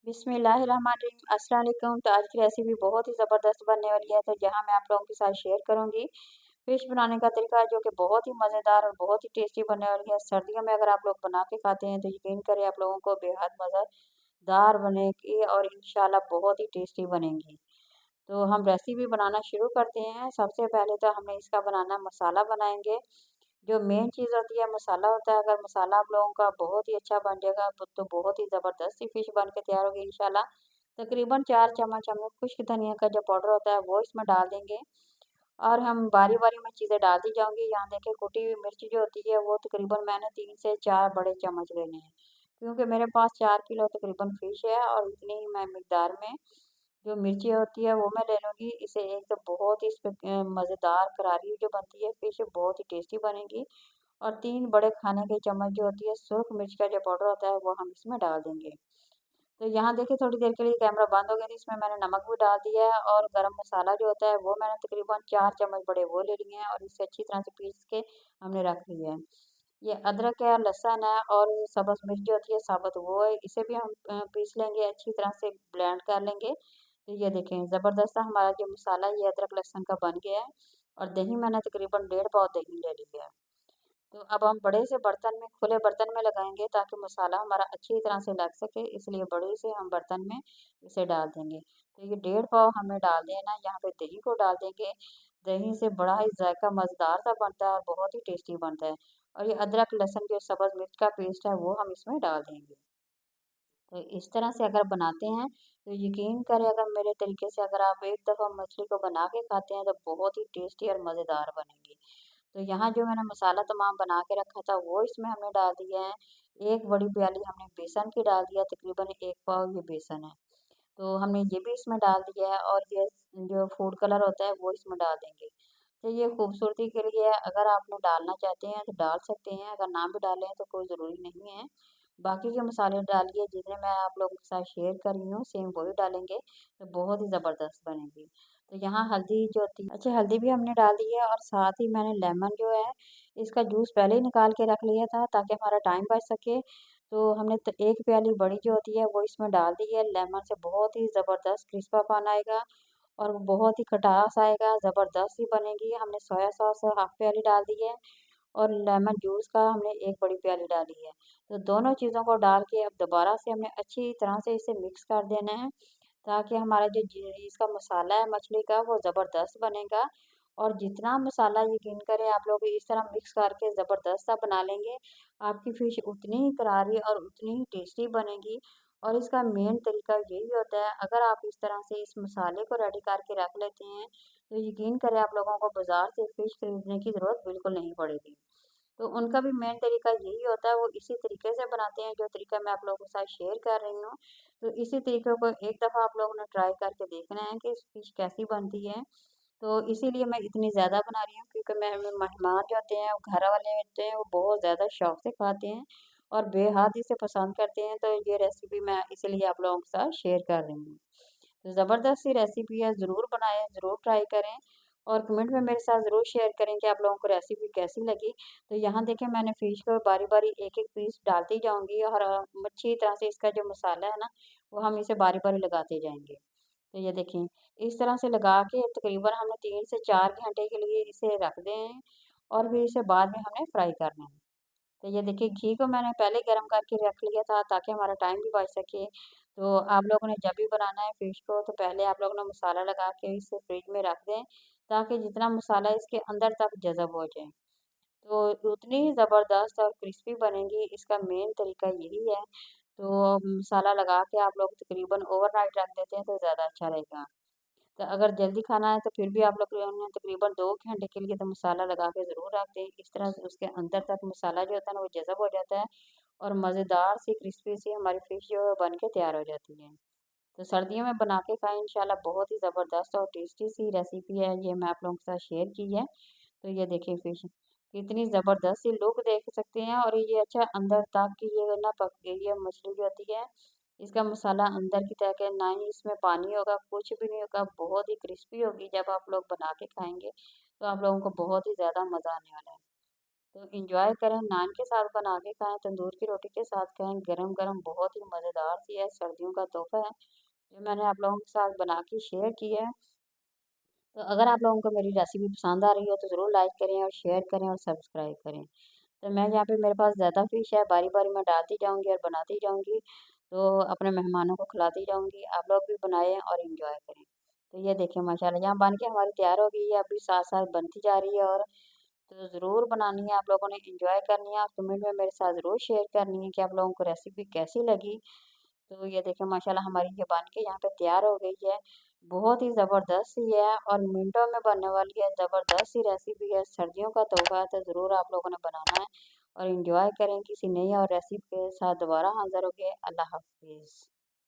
बिस्मिल्लाहिर्रहमानिर्रहीम अस्सलाम वालेकुम। तो आज की रेसिपी बहुत ही ज़बरदस्त बनने वाली है, तो जहाँ मैं आप लोगों के साथ शेयर करूँगी फ़िश बनाने का तरीका, जो कि बहुत ही मज़ेदार और बहुत ही टेस्टी बनने वाली है। सर्दियों में अगर आप लोग बना के खाते हैं तो यकीन करें आप लोगों को बेहद मज़ेदार बनेगी और इंशाल्लाह बहुत ही टेस्टी बनेंगी। तो हम रेसिपी बनाना शुरू करते हैं। सबसे पहले तो हमें इसका बनाना मसाला बनाएँगे। जो मेन चीज़ होती है मसाला होता है, अगर मसाला आप लोगों का बहुत ही अच्छा बन जाएगा तो बहुत ही ज़बरदस्त सी फ़िश बन के तैयार होगी इंशाल्लाह। तकरीबन 4 चम्मच हमने खुश्क धनिया का जो पाउडर होता है वो इसमें डाल देंगे और हम बारी-बारी में चीज़ें डालती जाऊँगी। यहाँ देखिए कुटी हुई मिर्च जो होती है वो तकरीबन मैंने 3 से 4 बड़े चम्मच लेने हैं। क्योंकि मेरे पास 4 किलो तकरीबन फ़िश है और इतनी ही मैं मिकदार में जो मिर्ची होती है वो मैं ले लूँगी। इसे एक तो बहुत ही इसमें मज़ेदार करारी जो बनती है फ़िश बहुत ही टेस्टी बनेगी। और 3 बड़े खाने के चम्मच जो होती है सुर्ख मिर्च का जो पाउडर होता है वो हम इसमें डाल देंगे। तो यहाँ देखिए थोड़ी देर के लिए कैमरा बंद हो गया, तो इसमें मैंने नमक भी डाल दिया है और गरम मसाला जो होता है वो मैंने तकरीबन 4 चम्मच बड़े वो ले लिए हैं और इसे अच्छी तरह से पीस के हमने रख लिया है। ये अदरक है, लहसुन है और सब्ज़ मिर्च जो होती है साबुत वो है, इसे भी हम पीस लेंगे, अच्छी तरह से ब्लेंड कर लेंगे। तो ये देखें ज़बरदस्त सा हमारा जो मसाला ये अदरक लहसुन का बन गया है और दही मैंने तकरीबन डेढ़ पाव दही ले लिया है। तो अब हम बड़े से बर्तन में खुले बर्तन में लगाएँगे ताकि मसाला हमारा अच्छी तरह से लग सके, इसलिए बड़े से हम बर्तन में इसे डाल देंगे। तो ये डेढ़ पाव हमें डाल देना है, यहाँ पे दही को डाल देंगे। दही से बड़ा ही ज़ायका मज़ेदार सा बनता है और बहुत ही टेस्टी बनता है। और ये अदरक लहसुन जो सब्ज़ मिर्च का पेस्ट है वो हम इसमें डाल देंगे। तो इस तरह से अगर बनाते हैं तो यकीन करें अगर मेरे तरीके से अगर आप एक दफ़ा मछली को बना के खाते हैं तो बहुत ही टेस्टी और मज़ेदार बनेगी। तो यहाँ जो मैंने मसाला तमाम बना के रखा था वो इसमें हमने डाल दिया है। 1 बड़ी प्याली हमने बेसन की डाल दिया, तकरीबन 1 पाव ये बेसन है। तो हमने ये भी इसमें डाल दिया है और ये जो फूड कलर होता है वो इसमें डाल देंगे। तो ये खूबसूरती के लिए है, अगर आपने डालना चाहते हैं तो डाल सकते हैं, अगर ना भी डालें तो कोई ज़रूरी नहीं है। बाकी के मसाले डालिए जितने मैं आप लोगों के साथ शेयर कर रही हूँ सेम वही डालेंगे, तो बहुत ही ज़बरदस्त बनेगी। तो यहाँ हल्दी जो थी अच्छा हल्दी भी हमने डाल दी है और साथ ही मैंने लेमन जो है इसका जूस पहले ही निकाल के रख लिया था ताकि हमारा टाइम बच सके। तो हमने 1 प्याली बड़ी जो होती है वो इसमें डाल दी है, लेमन से बहुत ही ज़बरदस्त क्रिस्पापन आएगा और बहुत ही खटास आएगा, ज़बरदस्त ही बनेगी। हमने सोया सॉस हाफ़ प्याली डाल दी है और लेमन जूस का हमने 1 बड़ी प्याली डाली है। तो दोनों चीज़ों को डाल के अब दोबारा से हमने अच्छी तरह से इसे मिक्स कर देना है, ताकि हमारा जो इसका मसाला है मछली का वो ज़बरदस्त बनेगा। और जितना मसाला यकीन करें आप लोग इस तरह मिक्स करके ज़बरदस्त सा बना लेंगे, आपकी फ़िश उतनी ही करारी और उतनी ही टेस्टी बनेगी। और इसका मेन तरीका यही होता है, अगर आप इस तरह से इस मसाले को रेडी करके रख लेते हैं, तो यकीन करें आप लोगों को बाज़ार से फ़िश खरीदने की ज़रूरत बिल्कुल नहीं पड़ेगी। तो उनका भी मेन तरीका यही होता है, वो इसी तरीके से बनाते हैं जो तरीका मैं आप लोगों के साथ शेयर कर रही हूँ। तो इसी तरीके को एक दफ़ा आप लोगों ने ट्राई करके देखना है कि फ़िश कैसी बनती है। तो इसीलिए मैं इतनी ज़्यादा बना रही हूँ क्योंकि मेहमान जो होते हैं, वो घर वाले होते हैं, वो बहुत ज़्यादा शौक से खाते हैं और बेहद इसे पसंद करते हैं। तो ये रेसिपी मैं इसलिए आप लोगों के साथ शेयर कर रही हूँ। तो ज़बरदस्त सी रेसिपी है, ज़रूर बनाएँ, ज़रूर ट्राई करें और कमेंट में मेरे साथ ज़रूर शेयर करें कि आप लोगों को रेसिपी कैसी लगी। तो यहाँ देखें मैंने फ़िश को बारी-बारी एक-एक पीस डालती जाऊँगी और अच्छी तरह से इसका जो मसाला है ना, वो हम इसे बारी-बारी लगाते जाएँगे। तो ये देखें, इस तरह से लगा के तकरीबन हमने 3 से 4 घंटे के लिए इसे रख दें हैं और फिर इसे बाद में हमने फ्राई करना है। तो ये देखिए घी को मैंने पहले गरम करके रख लिया था ताकि हमारा टाइम भी बच सके। तो आप लोगों ने जब भी बनाना है फ़िश को तो पहले आप लोगों ने मसाला लगा के इसे फ्रिज में रख दें, ताकि जितना मसाला इसके अंदर तक जज़ब हो जाए। तो उतनी ही ज़बरदस्त और क्रिस्पी बनेगी, इसका मेन तरीका यही है। तो मसाला लगा के आप लोग तकरीबन ओवरनाइट रख देते हैं तो ज़्यादा अच्छा रहेगा। तो अगर जल्दी खाना है तो फिर भी आप लोग जो है ना तकरीबन 2 घंटे के लिए तो मसाला लगा के ज़रूर रख दें। इस तरह से उसके अंदर तक मसाला जो होता है ना वो जज़ब हो जाता है और मज़ेदार सी क्रिस्पी सी हमारी फ़िश जो है बन के तैयार हो जाती है। तो सर्दियों में बना के खाएँ इंशाल्लाह बहुत ही ज़बरदस्त और टेस्टी सी रेसिपी है, ये मैं आप लोगों के साथ शेयर की है। तो ये देखिए फ़िश कितनी ज़बरदस्त सी लुक देख सकते हैं और ये अच्छा अंदर तक की ये ना पक गई है मछली जो होती है, इसका मसाला अंदर की तक है, ना ही इसमें पानी होगा, कुछ भी नहीं होगा, बहुत ही क्रिस्पी होगी जब आप लोग बना के खाएँगे, तो आप लोगों को बहुत ही ज़्यादा मज़ा आने वाला है। तो एंजॉय करें, नान के साथ बना के खाएँ, तंदूर की रोटी के साथ खाएँ, गरम-गरम बहुत ही मज़ेदार सी है, सर्दियों का तोहफ़ा है, जो मैंने आप लोगों के साथ बना के शेयर की है। तो अगर आप लोगों को मेरी रेसिपी पसंद आ रही हो तो ज़रूर लाइक करें और शेयर करें और सब्सक्राइब करें। तो मैं यहाँ पे मेरे पास ज़्यादा फ़िश है, बारी-बारी मैं डालती जाऊँगी और बनाती जाऊँगी, तो अपने मेहमानों को खिलाती जाऊँगी। आप लोग भी बनाएँ और एन्जॉय करें। तो ये देखिए माशाल्लाह यहाँ बन के हमारी तैयार हो गई है, अभी साथ-साथ बनती जा रही है और तो ज़रूर बनानी है, आप लोगों ने एन्जॉय करनी है, आप कमेंट में मेरे साथ ज़रूर शेयर करनी है कि आप लोगों को रेसिपी कैसी लगी। तो ये देखिए माशाल्लाह हमारी ये बन के यहाँ पे तैयार हो गई है। बहुत ही ज़बरदस्त सी है और मिनटों में बनने वाली है, ज़बरदस्त सी रेसिपी है, सर्दियों का तोहफ़ा है, तो ज़रूर आप लोगों ने बनाना है और एन्जॉय करें। किसी नई और रेसिपी के साथ दोबारा हाज़िर होंगे। अल्लाह हाफ़िज़।